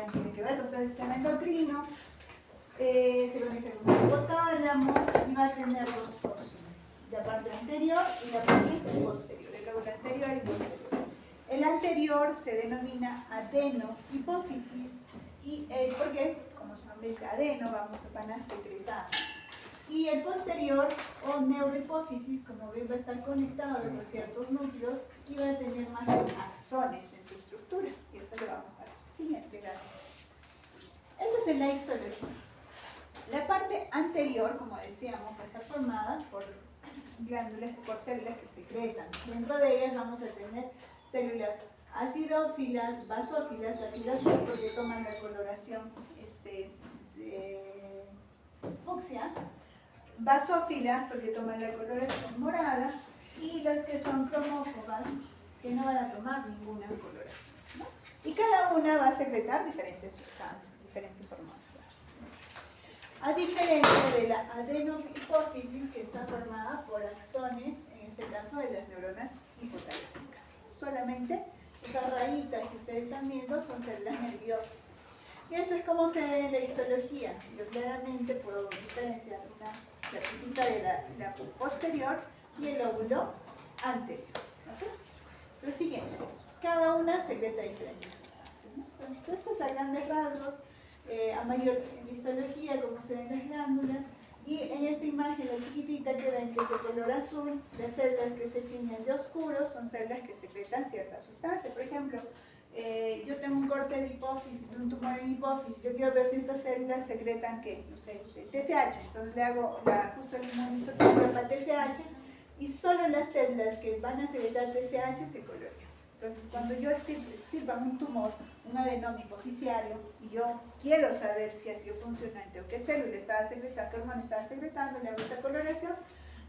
saben, tiene que ver con todo el sistema endocrino, se conecta con el hipotálamo y va a tener dos porciones, la parte anterior y la parte posterior, el lóbulo anterior y posterior. El anterior se denomina adenohipófisis y porque, como su nombre dice adeno, van a secretar. Y el posterior, o neurohipófisis, como ven, va a estar conectado con ciertos núcleos y va a tener más axones en su estructura. Y eso lo vamos a ver. Siguiente gráfico. Esa es la histología. La parte anterior, como decíamos, va a estar formada por glándulas, por células que secretan. Dentro de ellas vamos a tener células acidófilas, basófilas, acidófilas porque toman la coloración fucsia, basófilas porque toman la coloración morada y las que son cromófobas que no van a tomar ninguna coloración, ¿no? Y cada una va a secretar diferentes sustancias, diferentes hormonas. A diferencia de la adenohipófisis que está formada por axones, en este caso de las neuronas hipotalámicas. Solamente esas rayitas que ustedes están viendo son células nerviosas. Y eso es como se ve en la histología. Yo claramente puedo diferenciar la puntita de la posterior y el lóbulo anterior. ¿Okay? Entonces, siguiente. Cada una secreta diferentes sustancias, ¿no? Entonces, esto es a grandes rasgos, a mayor histología, como se ven las glándulas. Y en esta imagen, la chiquitita que ven que es de color azul, las células que se tiñen de oscuro son células que secretan ciertas sustancias. Por ejemplo, yo tengo un corte de hipófisis, un tumor en hipófisis, yo quiero ver si esas células secretan, ¿qué? No sé, TSH, entonces le hago justo el inmunohistoquímico para TSH y solo las células que van a secretar TSH se colorean. Entonces, cuando yo extirpan un tumor, un adenoma hipoficiario, y yo quiero saber si ha sido funcionante o qué célula estaba secretando, qué hormona estaba secretando, le hago esta coloración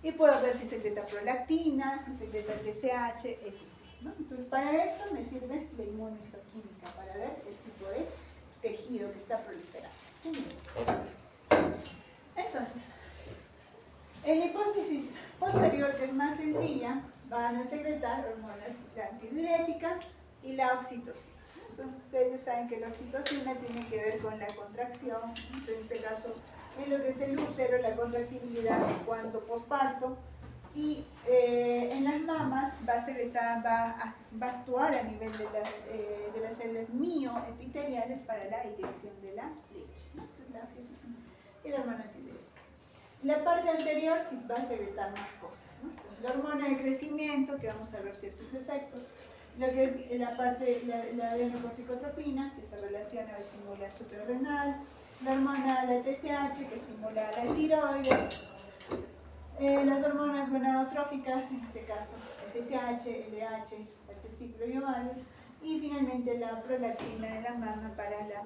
y puedo ver si secreta prolactina, si secreta TSH, etc. ¿No? Entonces, para esto me sirve la inmunohistoquímica, para ver el tipo de tejido que está proliferando. ¿Sí? Entonces, en la hipófisis posterior, que es más sencilla, van a secretar hormonas, la antidiurética y la oxitocina. Entonces, ustedes saben que la oxitocina tiene que ver con la contracción, en este caso, en lo que es el útero, la contractibilidad cuando posparto. Y en las mamas va a actuar a nivel de las células mioepiteliales para la eyección de la leche, ¿no? Entonces, la oxitocina y la hormona antidiurética. La parte anterior sí va a secretar más cosas, ¿no? Entonces, la hormona de crecimiento, que vamos a ver ciertos efectos, lo que es la parte, la adrenocorticotropina, que se relaciona o estimula suprarrenal, la hormona, la TSH, que estimula la tiroides, las hormonas gonadotróficas, en este caso FSH, LH, el testículo y ovarios, y finalmente la prolactina en la mama para la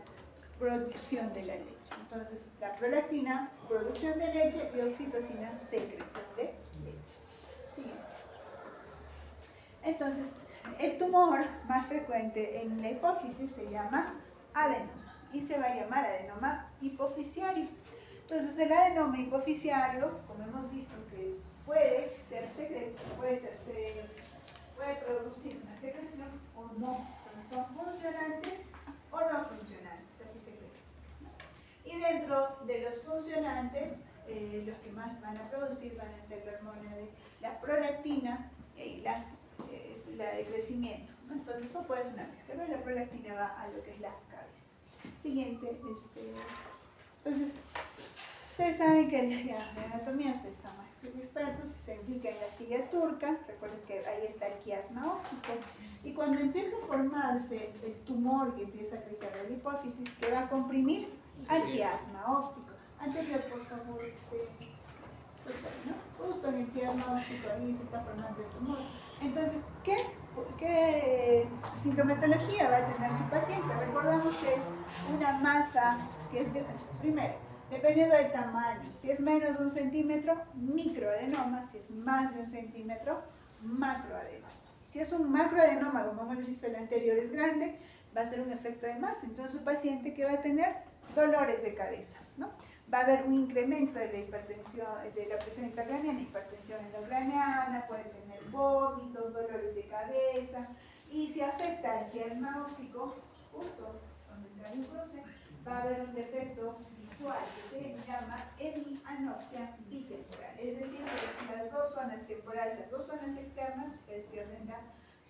producción de la leche. Entonces, la prolactina, producción de leche, y oxitocina, secreción de leche. Siguiente. Entonces, el tumor más frecuente en la hipófisis se llama adenoma y se va a llamar adenoma hipofisiario. Entonces, el adenoma hipofisiario, como hemos visto, que puede ser secreto, puede producir una secreción o no. Entonces, son funcionantes o no funcionantes, así se clasifica. Y dentro de los funcionantes, los que más van a producir van a ser la hormona de la prolactina y la de crecimiento, ¿no? Entonces, eso puede ser una mezcla, pero la prolactina va a lo que es la cabeza. Siguiente, entonces, ustedes saben que la anatomía, ustedes están más expertos, se implica en la silla turca, recuerden que ahí está el quiasma óptico, y cuando empieza a formarse el tumor que empieza a crecer la hipófisis, que va a comprimir al quiasma óptico. Anterior, por favor, ¿no? Justo en el quiasma óptico ahí se está formando el tumor. Entonces, ¿qué sintomatología va a tener su paciente? Recordamos que es una masa, primero, dependiendo del tamaño, si es menos de 1 centímetro, microadenoma, si es más de 1 centímetro, macroadenoma. Si es un macroadenoma, como hemos visto el anterior, es grande, va a ser un efecto de masa. Entonces, su paciente que va a tener dolores de cabeza, ¿no? Va a haber un incremento de la hipertensión, de la presión intracraneana, hipertensión endocraneana, puede tener vómitos, dolores de cabeza, y si afecta al quiasma óptico, justo donde se va hay un cruce, va a haber un defecto visual que se llama hemianopsia bitemporal. Es decir, que las dos zonas temporales, las dos zonas externas, ustedes pierden la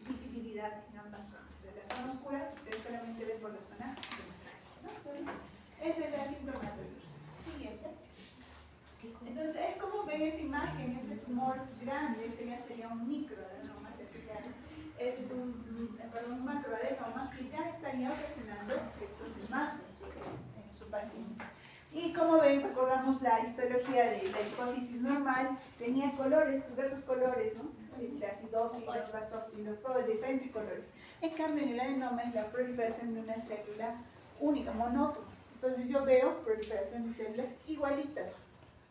visibilidad en ambas zonas. De la zona oscura, ustedes solamente ven por la zona temporal, ¿no? Entonces, esa es la sintomatología. Siguiente. Entonces, es como ven esa imagen, ese tumor grande, ese ya sería un microadenoma. Ese es un macroadenoma que ya estaría ocasionando efectos más en su paciente. Y como ven, recordamos la histología de la hipófisis normal, tenía colores, diversos colores, ¿no? Acidófilos, basófilos, todos de diferentes colores. En cambio, en el adenoma es la proliferación de una célula única, monótona. Entonces yo veo proliferación de células igualitas.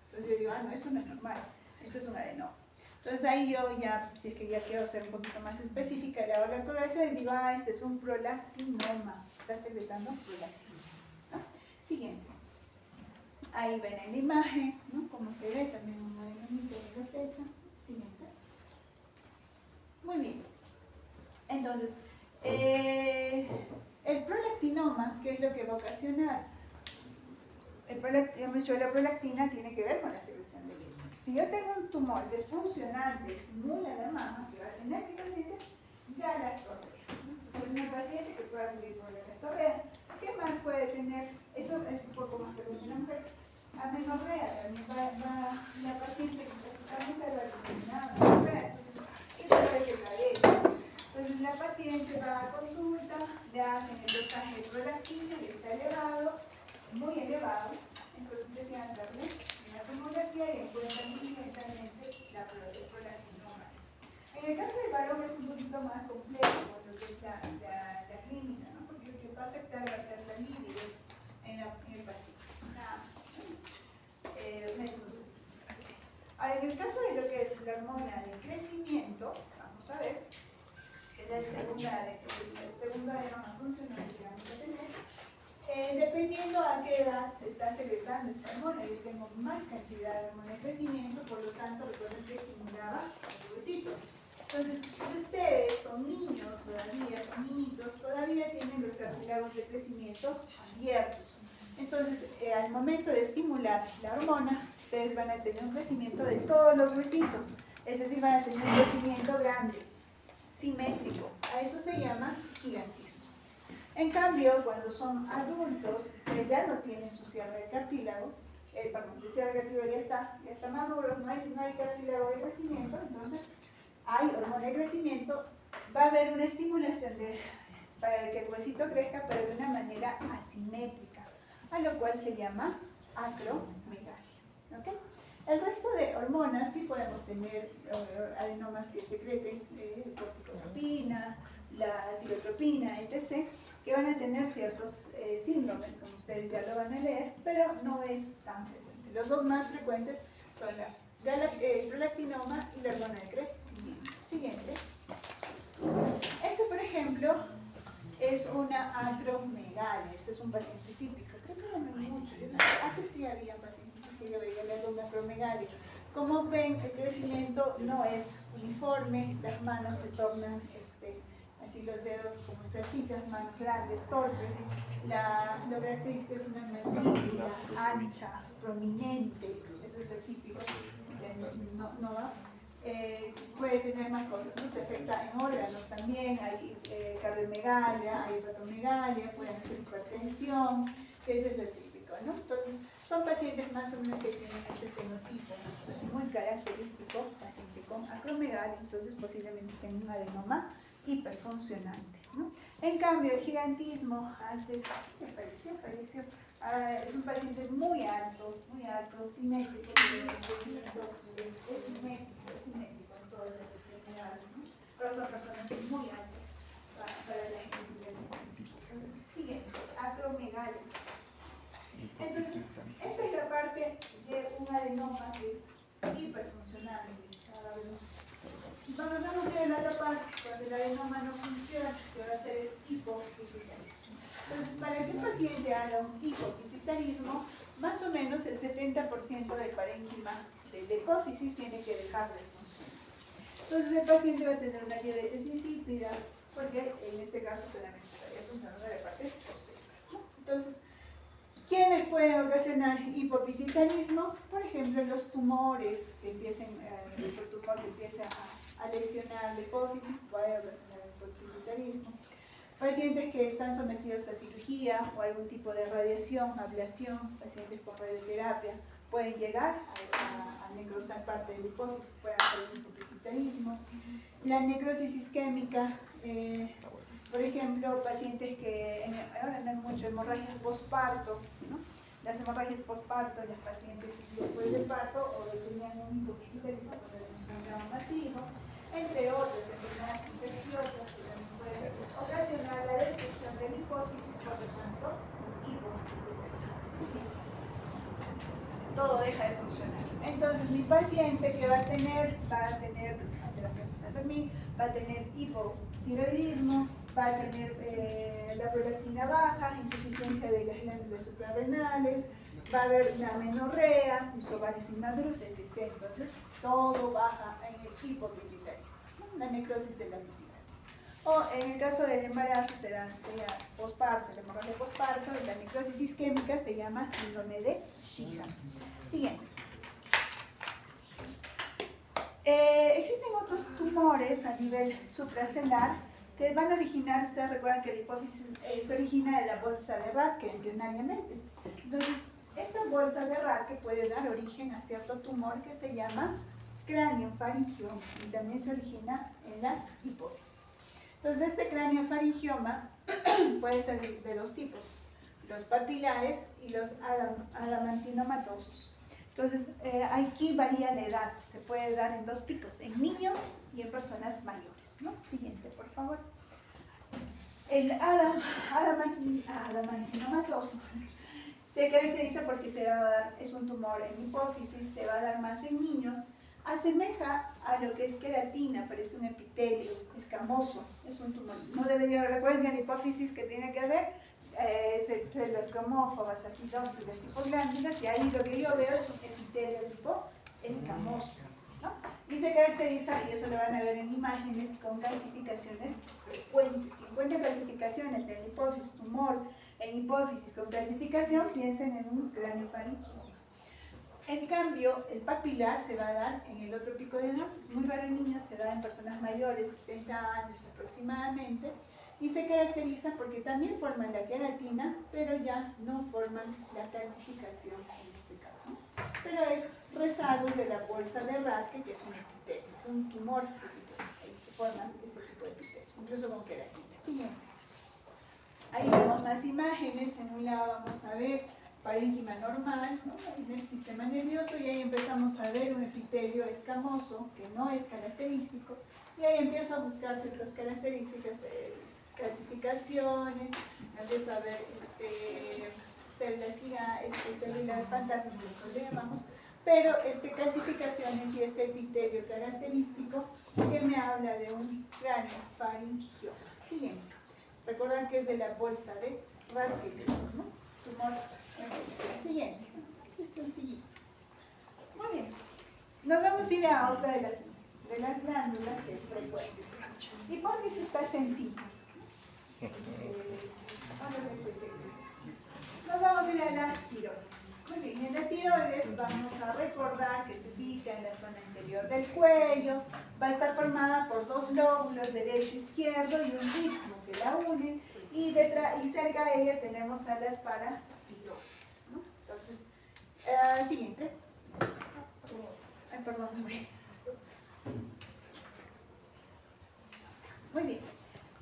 Entonces yo digo, no, esto no es normal, esto es un adenoma. Entonces ahí yo ya, si es que ya quiero ser un poquito más específica, le hago la coloración y digo, este es un prolactinoma, está secretando prolactina, ¿no? Siguiente. Ahí ven en la imagen, ¿no? Como se ve también un adenomito en la flecha. Siguiente. Muy bien. Entonces, el prolactinoma, ¿qué es lo que va a ocasionar? La prolactina tiene que ver con la secreción de leche. Si yo tengo un tumor desfuncional que estimula la mama, que va a tener mi paciente galactorrea. Entonces, es una paciente que puede vivir por galactorrea. ¿Qué más puede tener? Eso es un poco más frecuente en la mujer. Amenorrea, también la paciente que está totalmente va a amenorrea. Entonces, eso hay que traer. Entonces, la paciente va a consulta, le hacen el dosaje de prolactina y está elevado, muy elevado. Entonces, decían hacerle una tomografía y encuentran inmediatamente la prolactinoma. En el caso del varón es un poquito más complejo lo que es la clínica, ¿no? Porque lo que va a afectar va a ser la libido en el paciente. Nada más. Ahora, en el caso de lo que es la hormona de crecimiento, vamos a ver, que es el segundo adenoma funcional que vamos a tener, dependiendo a qué edad se está secretando esa hormona, yo tengo más cantidad de hormona de crecimiento, por lo tanto, recuerden que estimulaba los huesitos. Entonces, si ustedes son niños todavía, son niñitos, todavía tienen los cartílagos de crecimiento abiertos. Entonces, al momento de estimular la hormona, ustedes van a tener un crecimiento de todos los huesitos, es decir, van a tener un crecimiento grande, simétrico. A eso se llama gigantismo. En cambio, cuando son adultos, pues ya no tienen su cierre de cartílago, el cierre de cartílago ya está maduro, no hay cartílago de crecimiento, entonces hay hormona de crecimiento, va a haber una estimulación para que el huesito crezca, pero de una manera asimétrica, a lo cual se llama acromegalia. ¿Okay? El resto de hormonas sí podemos tener adenomas que secreten corticotropina, la tirotropina, etc., que van a tener ciertos síndromes, como ustedes ya lo van a leer, pero no es tan frecuente. Los dos más frecuentes son el prolactinoma y la hormona de crecimiento. Siguiente. Ese, por ejemplo, es una acromegalia. Ese es un paciente típico. Creo que no hay mucho. Antes sí había pacientes que yo veía la acromegalia. Como ven, el crecimiento no es uniforme, las manos se tornan así los dedos como cerquitas, manos grandes, torpes. Lo característico es una mandíbula ancha, prominente, eso es lo típico. No va. Puede tener más cosas, ¿no? Se afecta en órganos también, hay cardiomegalia, hay hepatomegalia, pueden hacer hipertensión, que eso es lo típico, ¿no? Entonces, son pacientes más o menos que tienen este fenotipo, ¿no? Muy característico, paciente con acromegalia, entonces posiblemente tenga un adenoma hiperfuncionante, ¿no? En cambio, el gigantismo, falleció, es un paciente muy alto, simétrico, es simétrico en todas las extremidades, ¿no? Pero son personas muy altas para la gente. Entonces, siguiente, acromegalia. Entonces, esa es la parte de un adenoma que es hiperfuncional. Vamos a ver la otra parte, cuando el adenoma no funciona, que va a ser el hipopituitarismo. Entonces, para que un paciente haga un hipopituitarismo, más o menos el 70% del parénquima de hipófisis tiene que dejar de funcionar. Entonces, el paciente va a tener una diabetes insípida, porque en este caso solamente estaría funcionando la parte posterior, ¿no? pueden ocasionar hipopituitarismo, por ejemplo, los tumores que empiecen, el tumor que empiece a lesionar la hipófisis puede ocasionar hipopituitarismo. Pacientes que están sometidos a cirugía o algún tipo de radiación, ablación, pacientes con radioterapia, pueden llegar a necrosar parte de la hipófisis, pueden haber hipopituitarismo. La necrosis isquémica, por ejemplo, pacientes que ahora no hay mucho hemorragias postparto, ¿no? Las hemorragias postparto, las pacientes después del parto o tenían un hipopituitarismo con un trauma masivo, entre otras enfermedades infecciosas que también pueden ocasionar la destrucción de la hipófisis, por lo tanto, hipopituitarismo. Todo deja de funcionar. Entonces, mi paciente que va a tener alteraciones al dormir, va a tener hipotiroidismo, va a tener la prolactina baja, insuficiencia de las glándulas suprarrenales, va a haber una amenorrea, los ovarios inmaduros, etc. Entonces, todo baja en el hipopituitarismo, la necrosis de la pituitaria. O en el caso del embarazo sería posparto, la hemorragia posparto, y la necrosis isquémica se llama síndrome de Sheehan. Siguiente. Existen otros tumores a nivel supracelular que van a originar, ustedes recuerdan que la hipófisis se origina de la bolsa de Rathke embrionariamente. Entonces, esta bolsa de Rathke puede dar origen a cierto tumor que se llama craniofaringioma y también se origina en la hipófisis. Entonces, este craniofaringioma puede ser de dos tipos, los papilares y los adamantinomatosos. Entonces, aquí varía la edad, se puede dar en dos picos, en niños y en personas mayores, ¿no? Siguiente, por favor. El adamantinomatoso se caracteriza porque se va a dar, es un tumor en hipófisis, se va a dar más en niños, asemeja a lo que es queratina, parece un epitelio escamoso, es un tumor. No debería, recuerden que en la hipófisis que tiene que haber células cromófobas, acidófilas, tipo glándulas, y ahí lo que yo veo es un epitelio tipo escamoso, ¿no? Y se caracteriza, y eso lo van a ver en imágenes, con calcificaciones frecuentes. Si encuentran calcificaciones en hipófisis, tumor en hipófisis con calcificación, piensen en un craniofaringioma. En cambio, el papilar se va a dar en el otro pico de edad, es muy raro en niños, se da en personas mayores, 60 años aproximadamente, y se caracteriza porque también forman la queratina, pero ya no forman la calcificación en este caso. Pero es rezagos de la bolsa de Rathke, que es un epitelio, es un tumor que forman ese tipo de epitelio, incluso con queratina. Siguiente. Ahí vemos más imágenes, en un lado vamos a ver parénquima normal, ¿no? En el sistema nervioso, y ahí empezamos a ver un epitelio escamoso que no es característico, y ahí empiezo a buscar ciertas características, clasificaciones, empiezo a ver células fantasmas, que le llamamos, pero clasificaciones y este epitelio característico que me habla de un craniofaringioma. Siguiente. Recordar que es de la bolsa de Rathke, ¿no? Tumor. Siguiente. Es sencillito. Muy bien. Nos vamos a ir a otra de las glándulas que es frecuente. Hipófisis está sencilla. Nos vamos a ir a la tiroides. Muy bien, en la tiroides vamos a recordar que se ubica en la zona inferior del cuello, va a estar formada por dos lóbulos, derecho e izquierdo, y un istmo que la une, y cerca de ella tenemos a las paratiroides, ¿no? Entonces, siguiente. Ay, perdón, muy bien.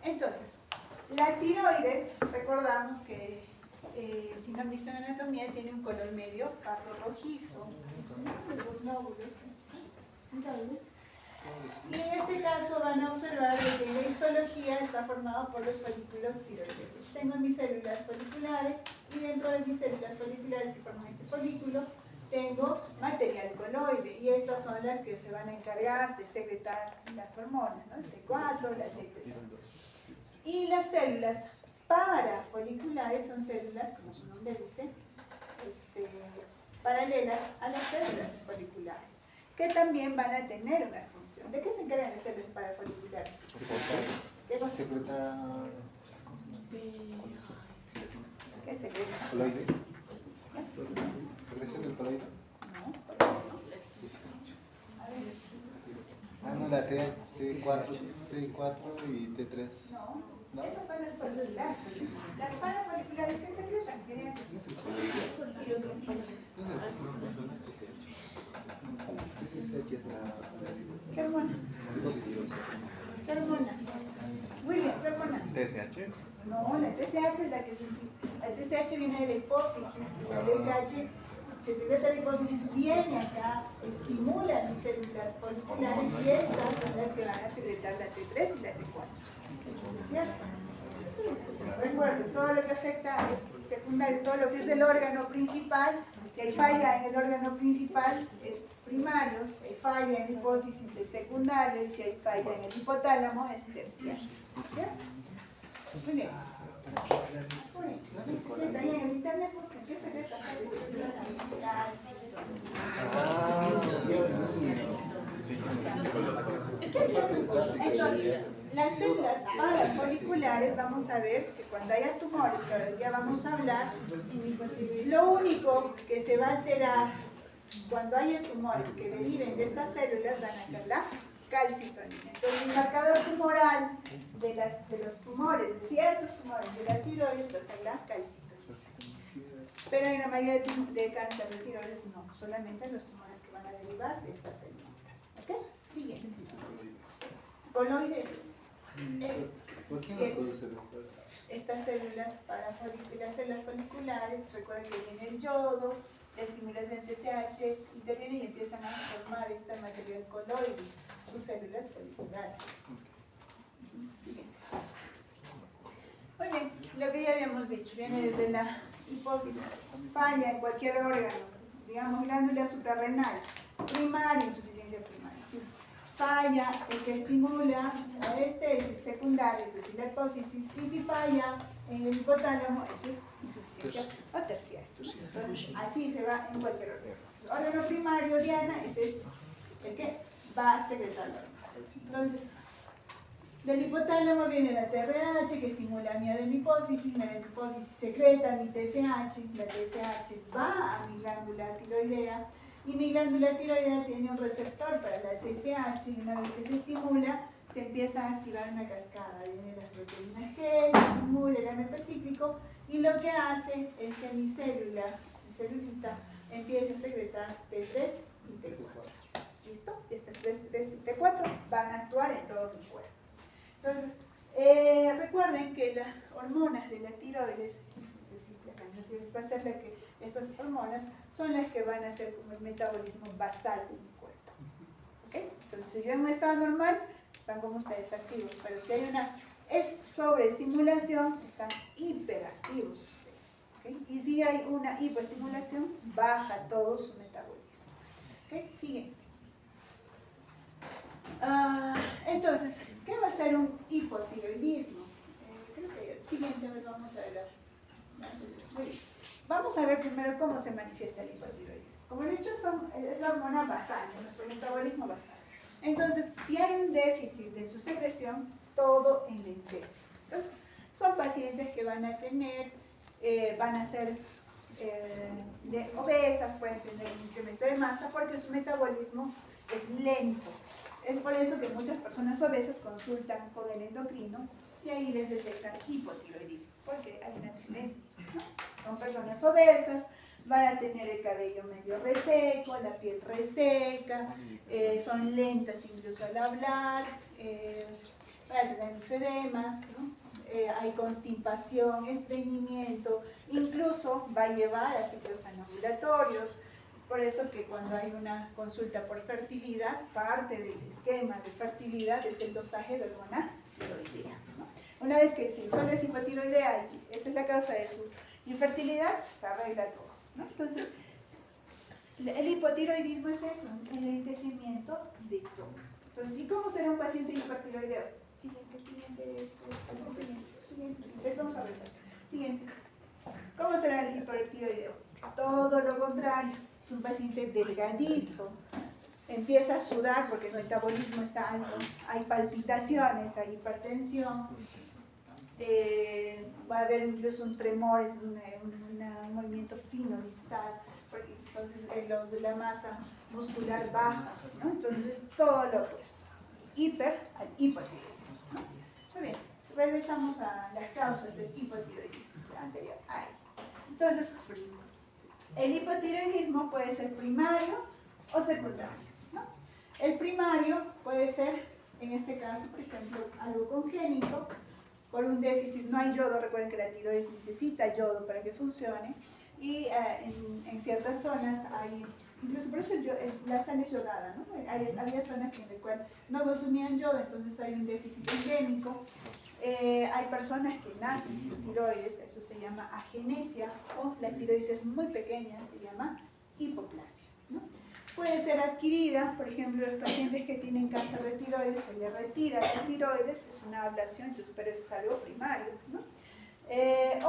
Entonces, la tiroides, recordamos que si no han visto en anatomía, tiene un color medio pardo rojizo, los lóbulos, y en este caso van a observar que la histología está formada por los folículos tiroideos. Tengo mis células foliculares, y dentro de mis células foliculares que forman este folículo, tengo material coloide, y estas son las que se van a encargar de secretar las hormonas, ¿no? El T4, las T3. Y las células parafoliculares son células, como su nombre dice, paralelas a las células foliculares, que también van a tener una función. ¿De qué se encargan las células parafoliculares? ¿Qué cosa? ¿Qué secreta? Coloide. la T4 y T3. No, esas son las fuerzas elásticas. Las parafoliculares que secretan, ¿qué? ¿Qué hormona? ¿Qué hormona? William, ¿qué hormona? TSH. No, la TSH es la que la TSH viene de la hipófisis. La TSH se secreta en la hipófisis, viene acá, estimula las células foliculares y estas son las que van a secretar la T3 y la T4. ¿Cierto? Recuerden, todo lo que afecta es secundario, todo lo que es del órgano principal, si hay falla en el órgano principal es primario, si hay falla en la hipófisis es secundario y si hay falla en el hipotálamo es terciario. ¿Cierto? Muy bien. Ahí en el internet busquen qué secreta. Entonces, las células parafoliculares, vamos a ver que cuando haya tumores, que ahora día vamos a hablar, lo único que se va a alterar cuando haya tumores que deriven de estas células van a ser la calcitonina. Entonces, el marcador tumoral de los tumores, de ciertos tumores de la tiroides, va a ser la calcitonina. Pero en la mayoría de cáncer de tiroides no, solamente los tumores que van a derivar de estas células. ¿Ok? Siguiente. Coloides. Esto. ¿Por qué no produce Estas células parafoliculares, las células foliculares, recuerden que viene el yodo, la estimulación TSH, interviene y empiezan a formar este material coloide, sus células foliculares. Siguiente. Muy bien, lo que ya habíamos dicho, viene desde la hipófisis, falla en cualquier órgano, digamos glándula suprarrenal, primaria, insuficiencia primaria. ¿Sí? Falla el que estimula a este es secundario, es decir, la hipófisis, y si falla en el hipotálamo, eso es insuficiencia o terciaria. Entonces, así se va en cualquier órgano. El órgano primario, Diana, es este, el que va a secretar la hormona. Entonces, del hipotálamo viene la TRH que estimula mi adenohipófisis, mi adenohipófisis secreta mi TSH, la TSH va a mi glándula tiroidea y mi glándula tiroidea tiene un receptor para la TSH y una vez que se estimula se empieza a activar una cascada, viene la proteína G, se estimula el AMP cíclico y lo que hace es que mi celulita empiece a secretar T3 y T4. ¿Listo? Y estas T3 y T4 van a actuar en todo mi cuerpo. Entonces, recuerden que las hormonas de la tiroides, es decir, la tiroides va a ser la que, esas hormonas son las que van a hacer como el metabolismo basal de mi cuerpo. ¿Okay? Entonces, si yo en un estado normal, están como ustedes activos, pero si hay una sobreestimulación, están hiperactivos ustedes. ¿Okay? Y si hay una hipoestimulación, baja todo su metabolismo. ¿Okay? Siguiente. Entonces, ¿qué va a ser un hipotiroidismo? Creo que siguiente vez vamos a ver. Vamos a ver primero cómo se manifiesta el hipotiroidismo. Como he dicho, es la hormona basal, de nuestro metabolismo basal. Entonces, si hay un déficit en su secreción, todo enlentece. Entonces, son pacientes que van a tener, van a ser obesas, pueden tener un incremento de masa porque su metabolismo es lento. Es por eso que muchas personas obesas consultan con el endocrino y ahí les detectan hipotiroidismo, porque hay una tendencia, ¿no? Son personas obesas, van a tener el cabello medio reseco, la piel reseca, son lentas incluso al hablar, van a tener exedemas, ¿no? Hay constipación, estreñimiento, incluso va a llevar a ciclos anovulatorios. Por eso que cuando hay una consulta por fertilidad, parte del esquema de fertilidad es el dosaje de hormona tiroidea, ¿no? Una vez que si solo es hipotiroidea y esa es la causa de su infertilidad, se arregla todo, ¿no? Entonces, el hipotiroidismo es eso, el enlentecimiento de todo. Entonces, ¿y cómo será un paciente hipertiroideo? Siguiente. Vamos a ver eso. Siguiente. ¿Cómo será el hipertiroideo? Todo lo contrario. Es un paciente delgadito, empieza a sudar porque el metabolismo está alto, hay palpitaciones, hay hipertensión, va a haber incluso un tremor, es un movimiento fino distal, porque entonces la masa muscular baja, ¿no? Entonces todo lo opuesto. hiper al hipotiroidismo, ¿no? Muy bien, regresamos a las causas del hipotiroidismo anterior. Ahí. Entonces, el hipotiroidismo puede ser primario o secundario, ¿no? El primario puede ser, en este caso, por ejemplo, algo congénito, por un déficit, no hay yodo, recuerden que la tiroides necesita yodo para que funcione, y en ciertas zonas hay, incluso por eso la sal es yodada, ¿no? Había zonas en las cuales no consumían yodo, entonces hay un déficit endémico. Hay personas que nacen sin tiroides, eso se llama agenesia, o la tiroides es muy pequeña, se llama hipoplasia, ¿no? Puede ser adquirida, por ejemplo, los pacientes que tienen cáncer de tiroides, se les retira la tiroides, es una ablación, entonces, pero eso es algo primario, ¿no?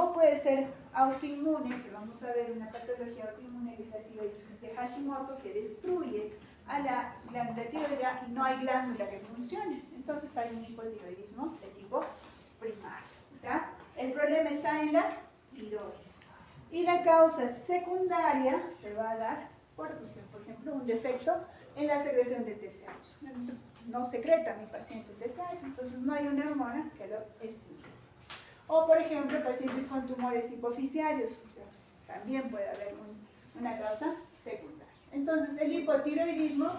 O puede ser autoinmune, que vamos a ver una patología autoinmune, que es la tiroides de Hashimoto, que destruye a la glándula tiroidea y no hay glándula que funcione. Entonces hay un hipotiroidismo de tipo primario. O sea, el problema está en la tiroides. Y la causa secundaria se va a dar por ejemplo, un defecto en la secreción de TSH. No secreta mi paciente TSH, entonces no hay una hormona que lo estimule. O, por ejemplo, pacientes con tumores hipoficiarios, o sea, también puede haber una causa secundaria. Entonces, el hipotiroidismo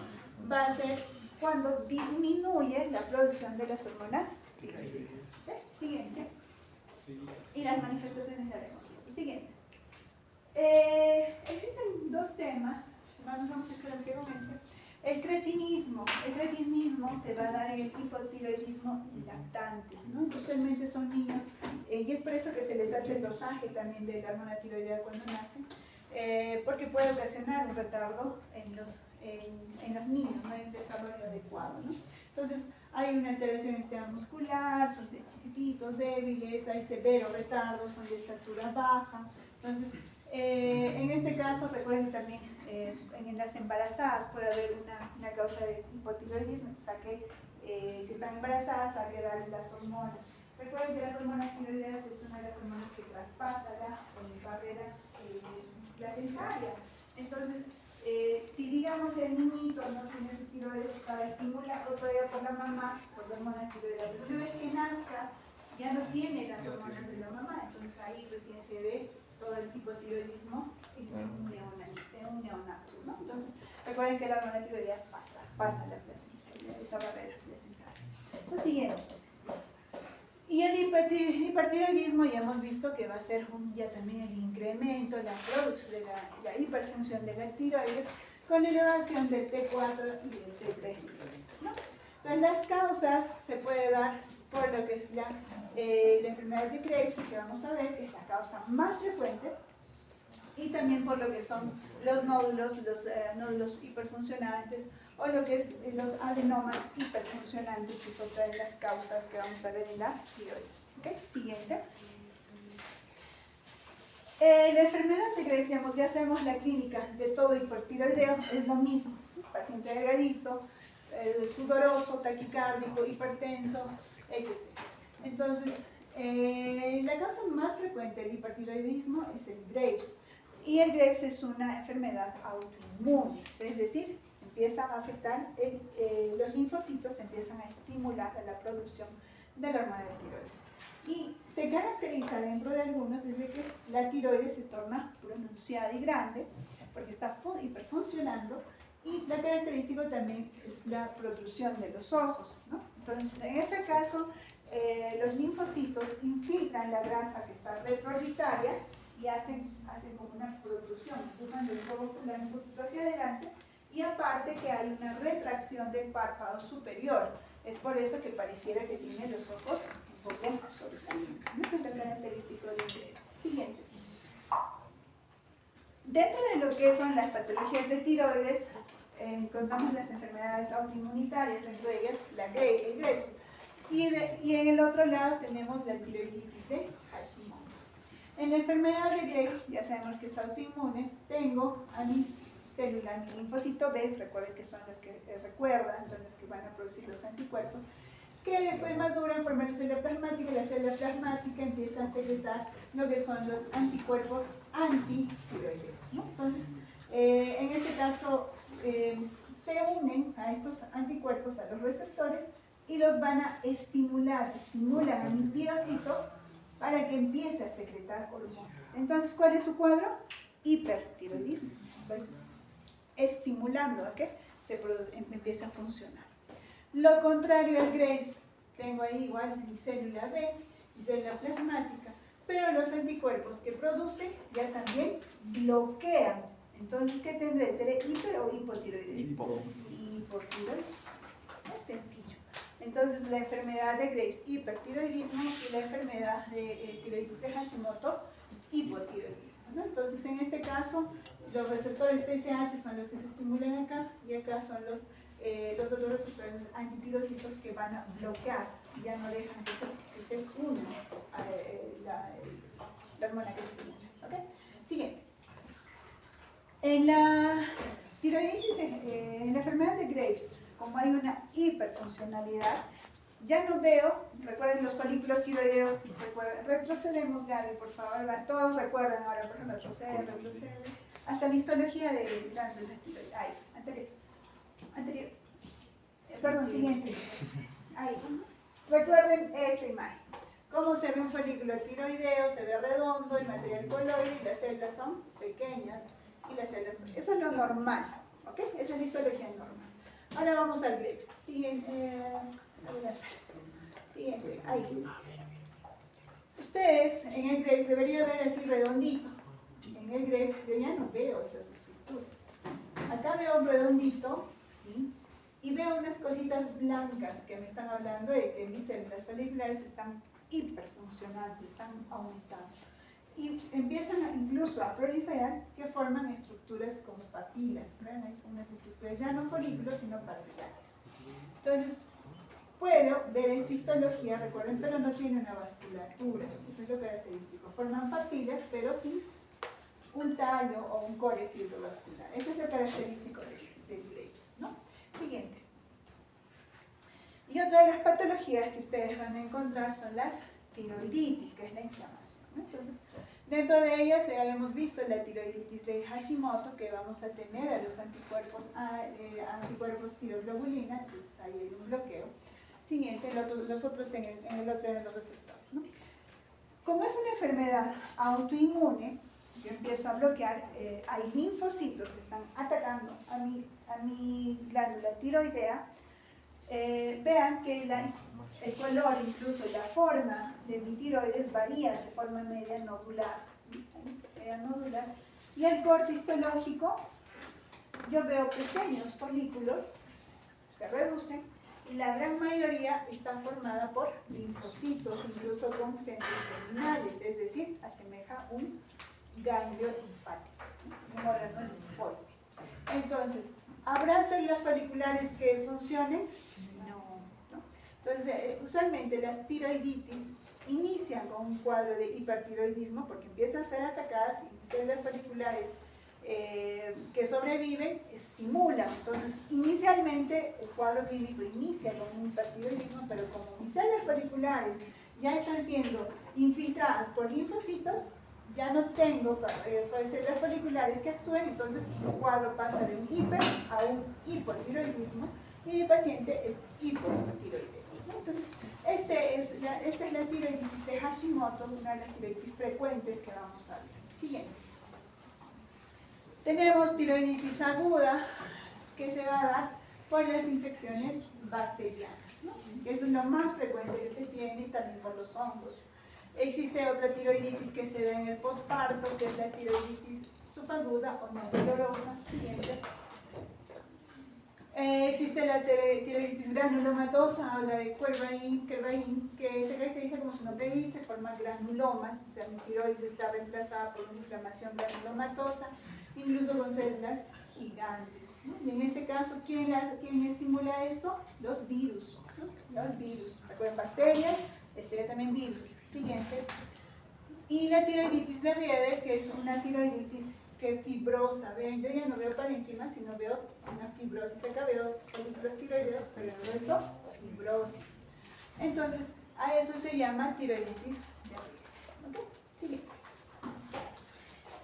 va a ser cuando disminuye la producción de las hormonas tiroideas. Siguiente. Y las manifestaciones ya hemos visto. Siguiente. Existen dos temas, vamos a ir solamente con este. El cretinismo se va a dar en el hipotiroidismo lactantes, ¿no? Usualmente son niños, y es por eso que se les hace el dosaje también de la hormona tiroidea cuando nacen, porque puede ocasionar un retardo en los niños, no hay un desarrollo adecuado, ¿no? Entonces, hay una alteración en el sistema muscular, son de chiquititos, débiles, hay severo retardo, son de estatura baja. Entonces, en este caso, recuerden también, en las embarazadas puede haber una causa de hipotiroidismo, entonces si están embarazadas hay que darles las hormonas. Recuerden que las hormonas tiroideas es una de las hormonas que traspasa la barrera placentaria. Entonces, si digamos el niñito no tiene su tiroides, está estimulado todavía por la mamá, por la hormona tiroidea, pero una vez que nazca ya no tiene las hormonas de la mamá, entonces ahí recién se ve todo el hipotiroidismo en un neonato, ¿no? Entonces, recuerden que la hormona tiroidea traspasa la placenta, esa barrera placentaria. Lo siguiente. Y el hipertiroidismo ya hemos visto que va a ser ya también el incremento, la producción de la hiperfunción de la tiroides con elevación del T4 y del T3, ¿no? Entonces, las causas se puede dar por lo que es la enfermedad de Graves, que vamos a ver, que es la causa más frecuente, y también por lo que son los nódulos hiperfuncionantes, o lo que es los adenomas hiperfuncionantes, que es otra de las causas que vamos a ver en la tiroides. ¿Okay? Siguiente. La enfermedad de Graves, ya sabemos la clínica de todo hipertiroideo, es lo mismo. Paciente delgadito, sudoroso, taquicárdico, hipertenso, etc. Entonces, la causa más frecuente del hipertiroidismo es el Graves. Y el Graves es una enfermedad autoinmune, es decir, empieza a afectar, los linfocitos empiezan a estimular la producción de la hormona de tiroides. Y se caracteriza dentro de algunos desde que la tiroides se torna pronunciada y grande, porque está hiperfuncionando, y la característica también es la protrusión de los ojos, ¿no? Entonces, en este caso, los linfocitos infiltran la grasa que está retroorbitaria y hacen como una protrusión, empujan el glóbulo un poquito hacia adelante, y aparte que hay una retracción del párpado superior. Es por eso que pareciera que tiene los ojos un poco sobresalientes. Eso es lo característico de Graves. Siguiente. Dentro de lo que son las patologías de tiroides, encontramos las enfermedades autoinmunitarias, entre ellas el Graves. Y en el otro lado tenemos la tiroiditis de Hashimoto. En la enfermedad de Graves, ya sabemos que es autoinmune, tengo a mi célula, mi linfocito B, recuerden que son los que recuerdan, son los que van a producir los anticuerpos, que después maduran en forma de célula plasmática, y la célula plasmática empieza a secretar lo que son los anticuerpos antitiroideos, ¿no? Entonces, En este caso, se unen a estos anticuerpos, a los receptores, y los van a estimulan a mi tirocito para que empiece a secretar hormonas. Entonces, ¿cuál es su cuadro? Hipertiroidismo. Estoy estimulando a que empiece a funcionar. Lo contrario al Graves, tengo ahí igual mi célula B, mi célula plasmática, pero los anticuerpos que produce ya también bloquean. Entonces, ¿qué tendré? ¿Seré hiper o hipotiroidismo? Hipotiroidismo. Es sencillo. Entonces, la enfermedad de Graves, hipertiroidismo, y la enfermedad de tiroides de Hashimoto, hipotiroidismo, ¿no? Entonces, en este caso, los receptores TSH son los que se estimulan acá, y acá son los otros receptores antitirocitos que van a bloquear, ya no dejan que se una la hormona que se estimula. ¿Okay? Siguiente. En la tiroiditis, en la enfermedad de Graves, como hay una hiperfuncionalidad, ya no veo, recuerden los folículos tiroideos, retrocedemos, Gaby, por favor, todos recuerdan ahora, por ejemplo, retrocede, hasta la histología de glándulas tiroideas, ahí, anterior, perdón, siguiente, ahí, recuerden esta imagen, cómo se ve un folículo tiroideo, se ve redondo, el material coloide y las células son pequeñas, y las células, eso es lo normal, ¿ok? Esa es la histología normal. Ahora vamos al Graves. Siguiente, ahí. Ustedes en el Graves debería ver así redondito. En el Graves yo ya no veo esas estructuras. Acá veo un redondito, ¿sí? Y veo unas cositas blancas que me están hablando de que mis células foliculares están hiperfuncionando, están aumentando. Y empiezan incluso a proliferar, que forman estructuras como papilas. ¿Ven? Hay unas estructuras ya no folículos, sino papilares. Entonces, puedo ver esta histología, recuerden, pero no tiene una vasculatura. Eso es lo característico. Forman papilas, pero sin un tallo o un core fibrovascular. Eso es lo característico del Graves, ¿no? Siguiente. Y otra de las patologías que ustedes van a encontrar son las tiroiditis, que es la inflamación, ¿no? Entonces, dentro de ellas habíamos visto la tiroiditis de Hashimoto, que vamos a tener a los anticuerpos tiroglobulina, entonces ahí hay un bloqueo. Siguiente, los otros en el otro de los receptores, ¿no? Como es una enfermedad autoinmune, yo empiezo a bloquear, hay linfocitos que están atacando a mi glándula tiroidea. Vean que el color, incluso la forma de mi tiroides varía, se forma media nodular, y el corte histológico, yo veo pequeños folículos, se reducen, y la gran mayoría está formada por linfocitos, incluso con centros terminales, es decir, asemeja un ganglio linfático, un órgano linfóide. Entonces, ¿habrá células foliculares que funcionen? Entonces, usualmente las tiroiditis inician con un cuadro de hipertiroidismo porque empiezan a ser atacadas y células foliculares que sobreviven estimulan. Entonces, inicialmente el cuadro clínico inicia con un hipertiroidismo, pero como mis células foliculares ya están siendo infiltradas por linfocitos, ya no tengo células foliculares que actúen, entonces el cuadro pasa de un hiper a un hipotiroidismo y mi paciente es hipotiroideo. Entonces, esta es la tiroiditis de Hashimoto, una de las tiroiditis frecuentes que vamos a ver. Siguiente. Tenemos tiroiditis aguda que se va a dar por las infecciones bacterianas, ¿no? Eso es lo más frecuente que se tiene, y también por los hongos. Existe otra tiroiditis que se da en el posparto, que es la tiroiditis subaguda o no dolorosa. Siguiente. Existe la tiroiditis granulomatosa, habla de Kervain, que se caracteriza, como su nombre dice, forma granulomas, o sea, mi tiroides está reemplazada por una inflamación granulomatosa, incluso con células gigantes, ¿no? Y en este caso, ¿quién estimula esto? Los virus, ¿no? Los virus, recuerden, bacterias, también virus. Siguiente. Y la tiroiditis de Rieder, que es una tiroiditis que fibrosa. Ven, yo ya no veo parénquima, sino veo una fibrosis. Acá veo folículos tiroideos, pero en el resto, fibrosis. Entonces, a eso se llama tiroiditis de Rieder. ¿Okay? Siguiente.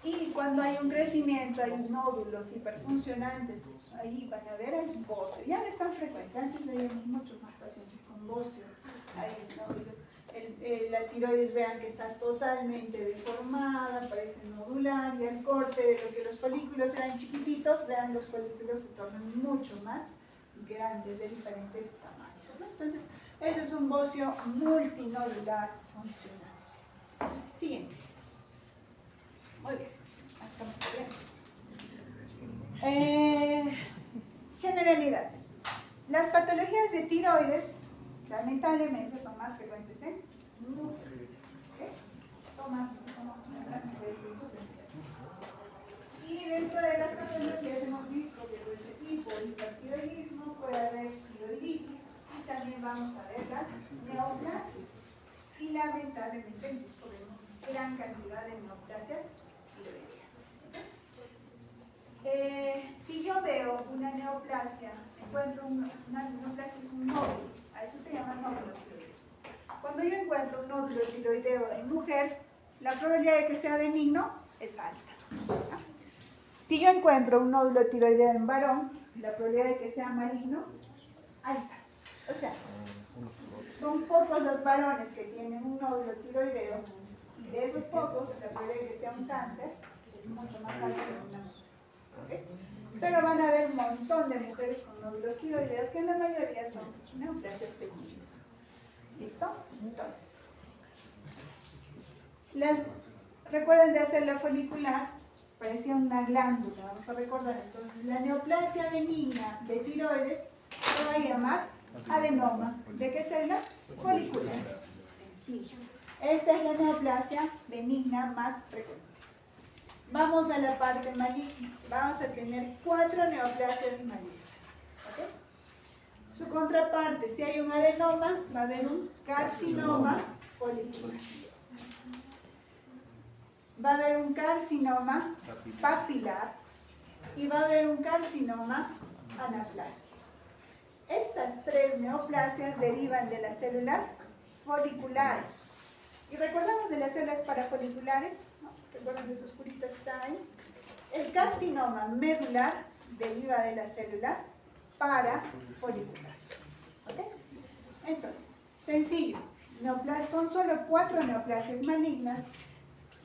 Y cuando hay un crecimiento, hay nódulos hiperfuncionantes, ahí van a ver el bocio. Ya no es tan frecuente, antes veíamos muchos más pacientes con bocio. Ahí el nódulo. La tiroides, vean que está totalmente deformada, parece nodular, y el corte de lo que los folículos eran chiquititos, vean los folículos se tornan mucho más grandes, de diferentes tamaños, ¿no? Entonces, ese es un bocio multinodular funcional. Siguiente. Muy bien, estamos bien. Generalidades. Las patologías de tiroides, lamentablemente, son más frecuentes en mujeres. ¿Okay? Son más frecuentes. Y dentro de las patologías hemos visto que por ese tipo de hipertiroidismo puede haber tiroiditis, y también vamos a ver las neoplasias. Y lamentablemente vemos gran cantidad de neoplasias tiroideas. Si yo veo una neoplasia, encuentro una neoplasia, es un nódulo, a eso se llama nódulo tiroideo. Cuando yo encuentro un nódulo tiroideo en mujer, la probabilidad de que sea benigno es alta. Si yo encuentro un nódulo tiroideo en varón, la probabilidad de que sea maligno es alta. O sea, son pocos los varones que tienen un nódulo tiroideo, y de esos pocos, la probabilidad de que sea un cáncer es mucho más alta que una mujer. ¿Okay? Pero van a haber un montón de mujeres con nódulos tiroideos que en la mayoría son neoplasias benignas. ¿Listo? Entonces, recuerden de hacer la folicular, parecía una glándula, vamos a recordar. Entonces, la neoplasia benigna de tiroides se va a llamar adenoma. ¿De qué células? Foliculares. Sencillo. Esta es la neoplasia benigna más frecuente. Vamos a la parte maligna. Vamos a tener 4 neoplasias malignas. ¿Okay? Su contraparte, si hay un adenoma, va a haber un carcinoma folicular. Va a haber un carcinoma papilar y va a haber un carcinoma anaplásico. Estas 3 neoplasias derivan de las células foliculares. Y recordamos de las células parafoliculares, ¿no? ¿Recuerdan de esos curitas que están ahí? El carcinoma medular deriva de las células parafoliculares. ¿Ok? Entonces, sencillo. Son solo 4 neoplasias malignas.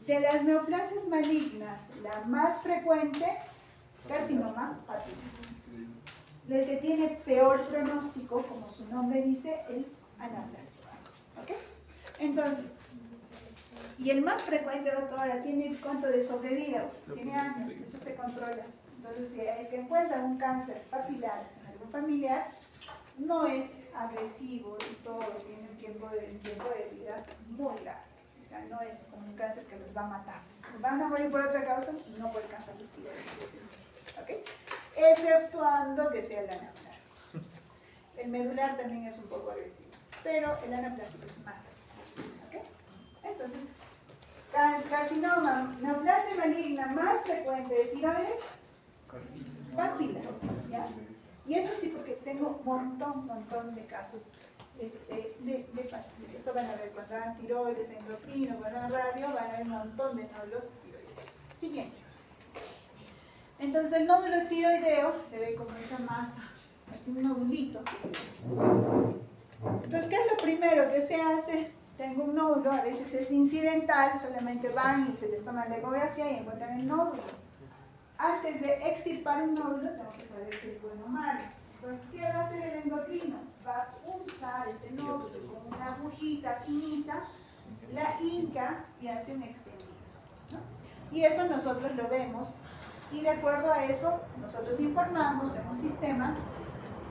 De las neoplasias malignas, la más frecuente, carcinoma papilar. El que tiene peor pronóstico, como su nombre dice, el anaplásico. ¿Ok? Entonces, y el más frecuente, doctora, ¿tiene cuánto de sobrevida? Tiene años, eso se controla. Entonces, si es que encuentran un cáncer papilar en algún familiar, no es agresivo y todo, tiene un tiempo de vida muy largo. O sea, no es como un cáncer que los va a matar. ¿Van a morir por otra causa? No por el cáncer de tiroides. ¿Ok? Exceptuando que sea el anaplásico. El medular también es un poco agresivo, pero el anaplásico es más agresivo. ¿Ok? Entonces, carcinoma, neoplasia maligna más frecuente de tiroides, papilar. ¿Ya? Y eso sí, porque tengo un montón de casos de pacientes. Eso van a ver cuando hagan tiroides, endocrino, cuando hagan radio, van a ver un montón de nódulos tiroideos. Siguiente. Entonces el nódulo tiroideo se ve como esa masa, así un nodulito. Entonces, ¿qué es lo primero que se hace? Tengo un nódulo, a veces es incidental, solamente van y se les toma la ecografía y encuentran el nódulo. Antes de extirpar un nódulo, tengo que saber si es bueno o malo. Entonces, ¿qué va a hacer el endocrino? Va a pulsar ese nódulo con una agujita finita, la hinca y hace un extendido, ¿no? Y eso nosotros lo vemos. Y de acuerdo a eso, nosotros informamos en un sistema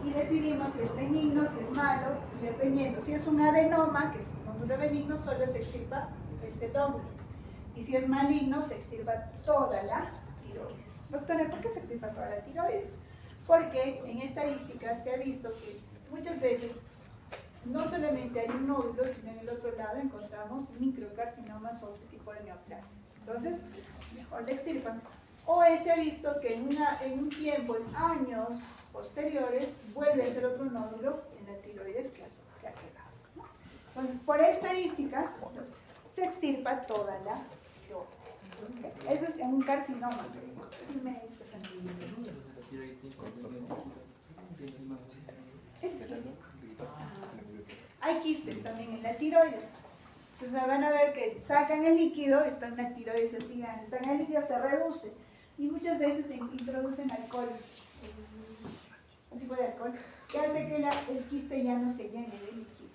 y decidimos si es benigno, si es malo, y dependiendo. Si es un adenoma, que es un nódulo benigno, solo se extirpa este nódulo. Y si es maligno, se extirpa toda la tiroides. Doctora, ¿por qué se extirpa toda la tiroides? Porque en estadística se ha visto que muchas veces no solamente hay un nódulo, sino en el otro lado encontramos microcarcinomas o otro tipo de neoplasia. Entonces, mejor le extirpan. O se ha visto que en un tiempo, en años posteriores, vuelve a ser otro nódulo en la tiroides que ha quedado, ¿no? Entonces, por estadísticas, se extirpa toda la tiroides. ¿Ok? Eso es un carcinoma. Dime, es quiste. Hay quistes también en la tiroides. Entonces van a ver que sacan el líquido, está en la tiroides así grande, sacan el líquido, se reduce. Y muchas veces introducen alcohol, un tipo de alcohol, que hace que el quiste ya no se llene de líquido.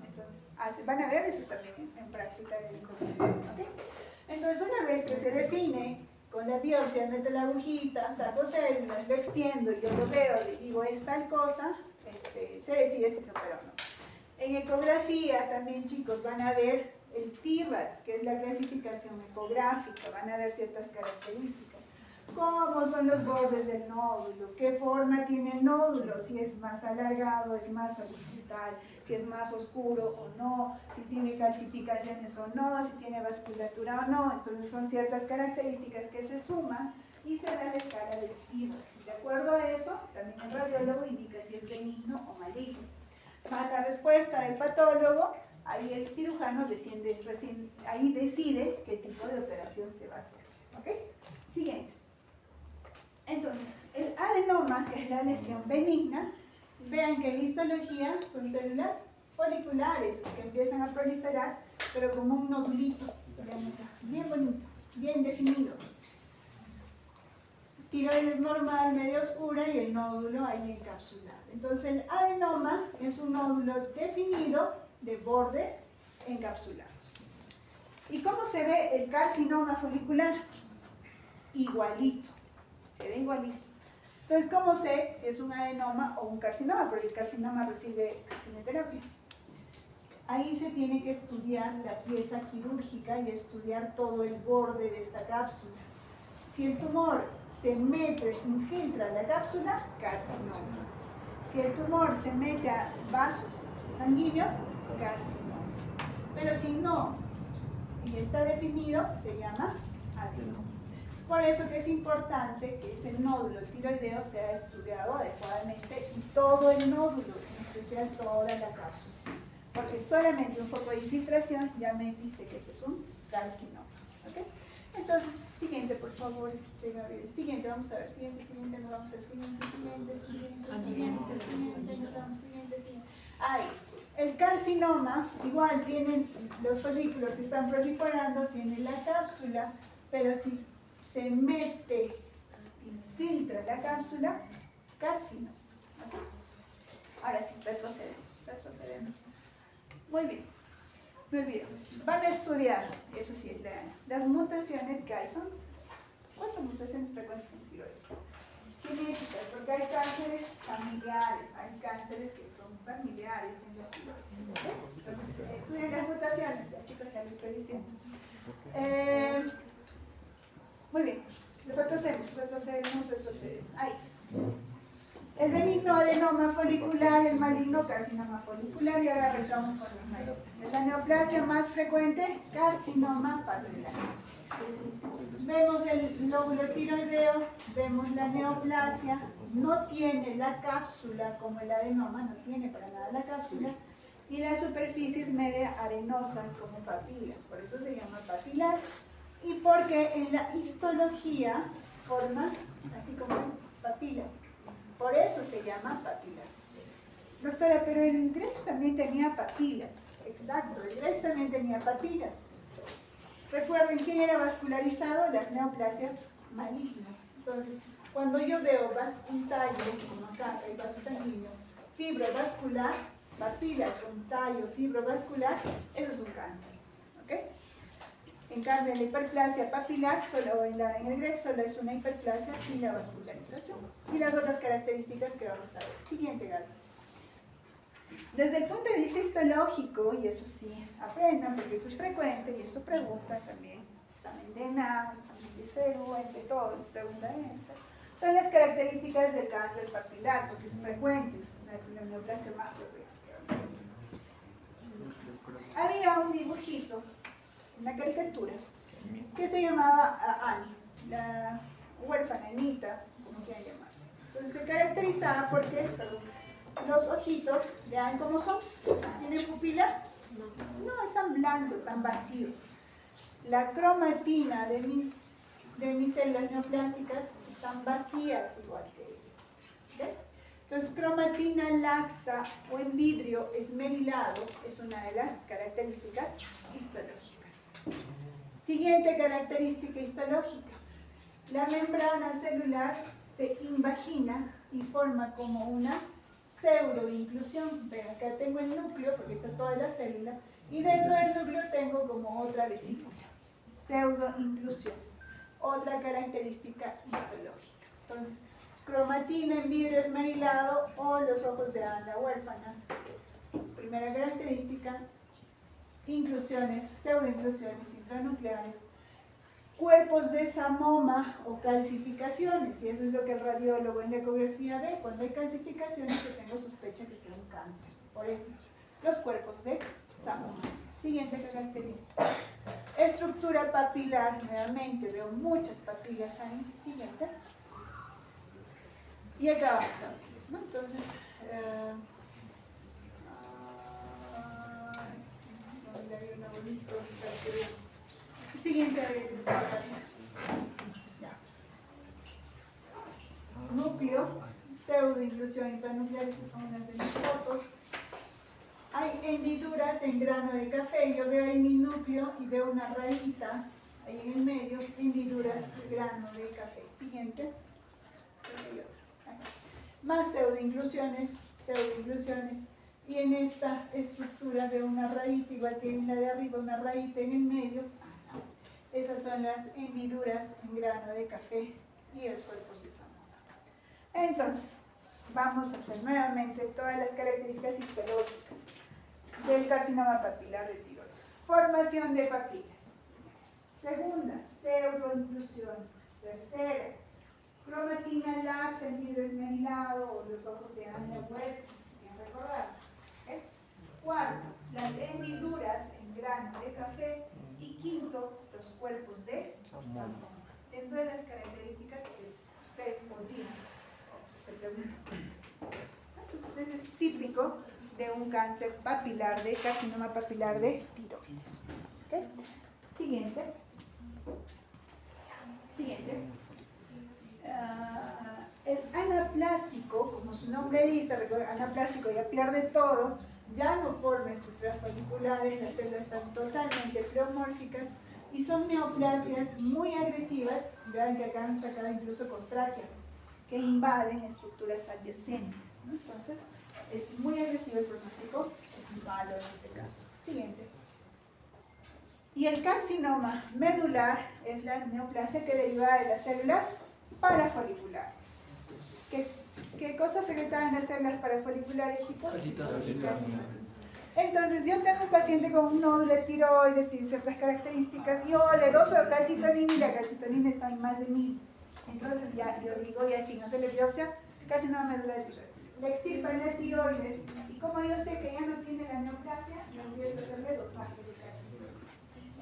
Entonces, van a ver eso también en práctica del COVID. ¿Okay? Entonces, una vez que se define con la biopsia, meto la agujita, saco células, lo extiendo, yo lo veo, le digo es tal cosa, se decide si se opera o no. En ecografía también, chicos, van a ver el TIRADS, que es la clasificación ecográfica, van a ver ciertas características. Cómo son los bordes del nódulo, qué forma tiene el nódulo, si es más alargado, es más horizontal, si es más oscuro o no, si tiene calcificaciones o no, si tiene vasculatura o no. Entonces son ciertas características que se suman y se da la escala del TIRADS. De acuerdo a eso, también el radiólogo indica si es benigno o maligno. Más la respuesta del patólogo, ahí el cirujano ahí decide qué tipo de operación se va a hacer. ¿Ok? Siguiente. Entonces, el adenoma, que es la lesión benigna, vean que en histología son células foliculares que empiezan a proliferar, pero como un nodulito, bien bonito, bien definido. Tiroides normal, medio oscura y el nódulo ahí encapsulado. Entonces el adenoma es un nódulo definido de bordes encapsulados. ¿Y cómo se ve el carcinoma folicular? Igualito, se ve igualito. Entonces, ¿cómo sé si es un adenoma o un carcinoma? Porque el carcinoma recibe quimioterapia. Ahí se tiene que estudiar la pieza quirúrgica y estudiar todo el borde de esta cápsula. Si el tumor se mete, infiltra la cápsula, carcinoma. Si el tumor se mete a vasos sanguíneos, carcinoma. Pero si no, y está definido, se llama adenoma. Es por eso que es importante que ese nódulo tiroideo sea estudiado adecuadamente y todo el nódulo, en especial toda la cápsula. Porque solamente un foco de infiltración ya me dice que ese es un carcinoma. ¿Okay? Entonces, siguiente, por favor, Gabriel. Siguiente, vamos a ver. Siguiente, nos vamos al siguiente. Ahí. El carcinoma, igual, tienen los folículos que están proliferando, tiene la cápsula, pero si se mete, infiltra la cápsula, carcinoma. ¿Okay? Ahora sí, retrocedemos. Muy bien. Me olvido. Van a estudiar, eso sí es las mutaciones que hay. Son 4 mutaciones frecuentes en tiroides. Genéticas, porque hay cánceres familiares, hay cánceres que son familiares en la tiroides. ¿Okay? Entonces, estudian las mutaciones, chicos, ya les estoy diciendo. Muy bien, retrocedemos. Ahí. El benigno adenoma folicular, el maligno carcinoma folicular, y ahora regresamos con los mayores. La neoplasia más frecuente, carcinoma papilar. Vemos el lóbulo tiroideo, vemos la neoplasia, no tiene la cápsula como el adenoma, no tiene para nada la cápsula, y la superficie es media arenosa como papilas, por eso se llama papilar, y porque en la histología forma así como esto, papilas. Por eso se llama papilar. Doctora, pero el Grex también tenía papilas. Exacto, el Grex también tenía papilas. Recuerden quién era vascularizado, las neoplasias malignas. Entonces, cuando yo veo un tallo, como acá, el vaso sanguíneo, fibrovascular, papilas con tallo fibrovascular, eso es un cáncer. ¿Ok? En cambio, en la hiperplasia papilar, en el Grex, solo es una hiperplasia sin la vascularización. Y las otras características que vamos a ver. Siguiente, Gaby. Desde el punto de vista histológico, y eso sí, aprendan, porque esto es frecuente, y esto pregunta también, examen de ENAM, examen de CERU, entre todos, preguntan esto. Son las características del cáncer papilar, porque es frecuente, es la neoplasia más frecuente que vamos a ver. Había un dibujito, una caricatura, que se llamaba Annie, la huérfana Anita, como quieran llamar. Entonces se caracterizaba porque, los ojitos, vean cómo son, ¿tienen pupila? No, están blancos, están vacíos. la cromatina de mis células neoplásicas están vacías igual que ellas. ¿Sí? Entonces, cromatina laxa o en vidrio esmerilado es una de las características histológicas. Siguiente característica histológica. La membrana celular se invagina y forma como una pseudoinclusión. Ven, acá tengo el núcleo, porque está toda la célula, y dentro del núcleo tengo como otra vesícula. Pseudoinclusión. Otra característica histológica. Entonces, cromatina en vidrio esmerilado o los ojos de Ana huérfana. Primera característica, inclusiones, pseudoinclusiones intranucleares, cuerpos de samoma o calcificaciones, y eso es lo que el radiólogo en la ecografía ve. Cuando hay calcificaciones, yo tengo sospecha que sea un cáncer. Por eso, los cuerpos de samoma. Siguiente característica. Estructura papilar, nuevamente veo muchas papilas ahí. Siguiente. Y acá vamos a ver, ¿no? Entonces, ¿dónde hay una bonita para que vean? Siguiente. Ya. Núcleo, pseudoinclusión intranuclear, esas son unas de mis fotos. Hay hendiduras en grano de café. Yo veo ahí mi núcleo y veo una rayita ahí en el medio, hendiduras de grano de café. Siguiente. Más pseudoinclusiones, y en esta estructura veo una rayita, igual que en la de arriba, una rayita en el medio. Esas son las hendiduras en grano de café y los cuerpos de samoma. Entonces, vamos a hacer nuevamente todas las características histológicas del carcinoma papilar de tiroides. Formación de papilas. Segunda, pseudoinclusiones. Tercera, cromatina laxa en vidrio esmerilado o los ojos de Ana huérfana, si quieren recordar. ¿Okay? Cuarto, las hendiduras en grano de café. Y quinto, los cuerpos de samoma. Dentro de las características que ustedes podrían se preguntan. Entonces, ese es típico de un cáncer papilar, de carcinoma papilar de tiroides. ¿Okay? Siguiente. El anaplásico, como su nombre dice, anaplásico ya pierde todo, ya no forma estructuras foliculares, las células están totalmente pleomórficas y son neoplasias muy agresivas. Vean que acá han sacado incluso con tráquea, que invaden estructuras adyacentes, ¿no? Entonces, es muy agresivo el pronóstico, es malo en ese caso. Siguiente. Y el carcinoma medular es la neoplasia que deriva de las células parafoliculares. ¿Qué cosas secretan las células parafoliculares, chicos? Entonces, yo tengo un paciente con un nódulo de tiroides, tiene ciertas características, yo le doy calcitonina y la calcitonina está en más de 1000. Entonces, ya yo digo, ya si no se le biopsia, carcinoma medular de tiroides. Le extirpan la tiroides, y como yo sé que ya no tiene la neoplasia, yo empiezo a hacerle dosaje de calcitonina.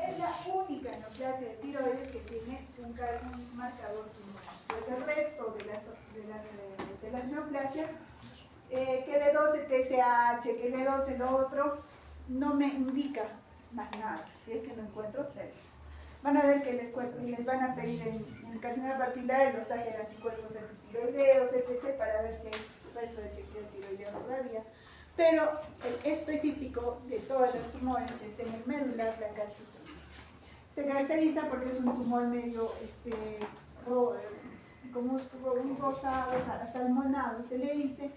Es la única neoplasia de tiroides que tiene un marcador tumoral. Porque el resto de las neoplasias, que le 12 TSH, que le 12 lo otro, no me indica más nada. Si es que no encuentro celdas. Van a ver que les van a pedir en el carcinoma papilar el dosaje de anticuerpos antitiroideos, etc., para ver si hay resto de tejido tiroideo todavía. Pero el específico de todos los tumores es en el medular la calcitonina. Se caracteriza porque es un tumor medio como un rosado, asalmonado, se le dice,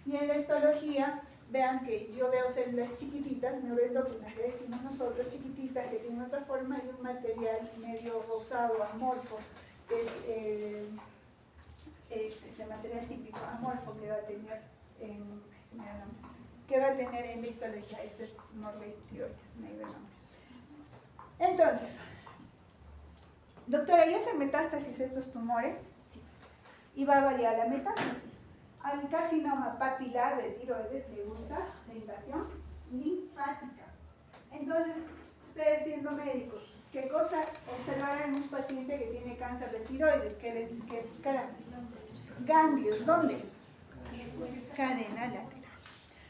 y en la histología, vean que yo veo células chiquititas, neuroendocrinas, que decimos nosotros, chiquititas, que tienen otra forma, y un material medio rosado, amorfo, que es ese material típico amorfo que va a tener en la histología este tumor de tiroides, Entonces, doctora, ¿y hacen metástasis estos tumores? Sí. Y va a variar la metástasis. Al carcinoma papilar de tiroides le gusta la invasión linfática. Entonces, ustedes siendo médicos, ¿qué cosa observarán en un paciente que tiene cáncer de tiroides? ¿Qué buscarán? Ganglios. ¿Dónde? Cadena lateral.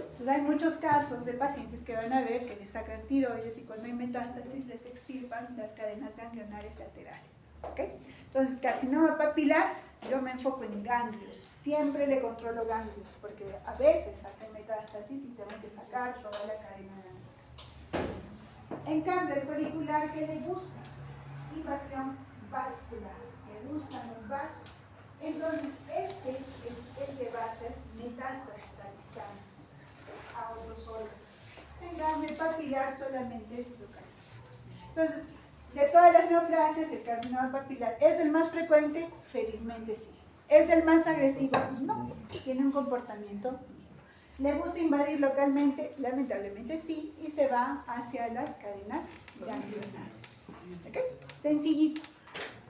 Entonces hay muchos casos de pacientes que van a ver que les sacan tiroides y cuando hay metástasis les extirpan las cadenas ganglionares laterales. ¿Okay? Entonces, carcinoma papilar, yo me enfoco en ganglios. Siempre le controlo ganglios, porque a veces hacen metástasis y tengo que sacar toda la cadena ganglionar. En cambio, el folicular, ¿qué le busca? Invasión vascular, le gustan los vasos. Entonces, este es el que va a hacer metástasis a distancia, a otros órganos. En cambio, el papilar solamente es localizado. Entonces, de todas las neoplasias, el carcinoma papilar es el más frecuente, felizmente sí. ¿Es el más agresivo? No, tiene un comportamiento. ¿Le gusta invadir localmente? Lamentablemente sí, y se va hacia las cadenas ganglionares. ¿Okay? Sencillito.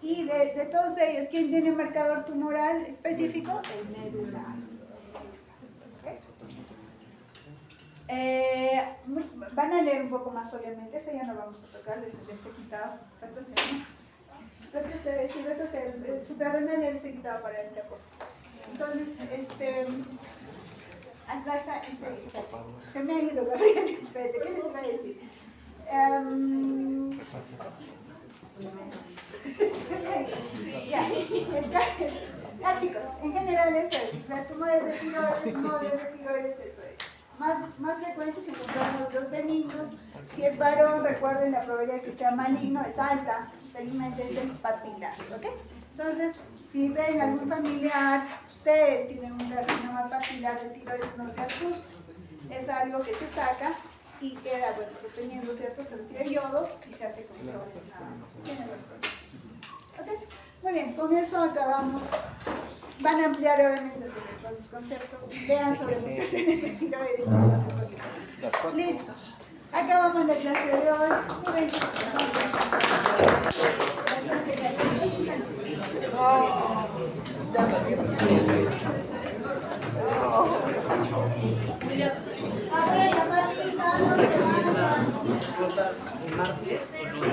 Y de todos ellos, ¿quién tiene un marcador tumoral específico? El medular. ¿Okay? Van a leer un poco más, obviamente, eso ya no vamos a tocar, les he quitado. Retroceder, suprarrenal ya les he quitado para este aporte. Entonces, hasta se me ha ido, Gabriel, espérate, ¿qué les iba a decir? Ya, chicos, en general eso es, la tumores de tiroides, nódulos de tiroides, eso es. Más frecuentes encontramos los benignos. Si es varón, recuerden la probabilidad de que sea maligno es alta, felizmente es el papilar. ¿Okay? Entonces, si ven algún familiar, ustedes tienen un carcinoma papilar de tiroides, no se asusten. Es algo que se saca y queda, bueno, dependiendo, ¿cierto? Se recibe yodo y se hace controles nada más. Tiene buen problema. ¿Okay? Muy bien, con eso acabamos. Van a ampliar obviamente sobre todos los conceptos. Vean sobre mutaciones de tiroides. Listo. Acabamos la clase de hoy. Muy bien. Ahora la marquita no se va.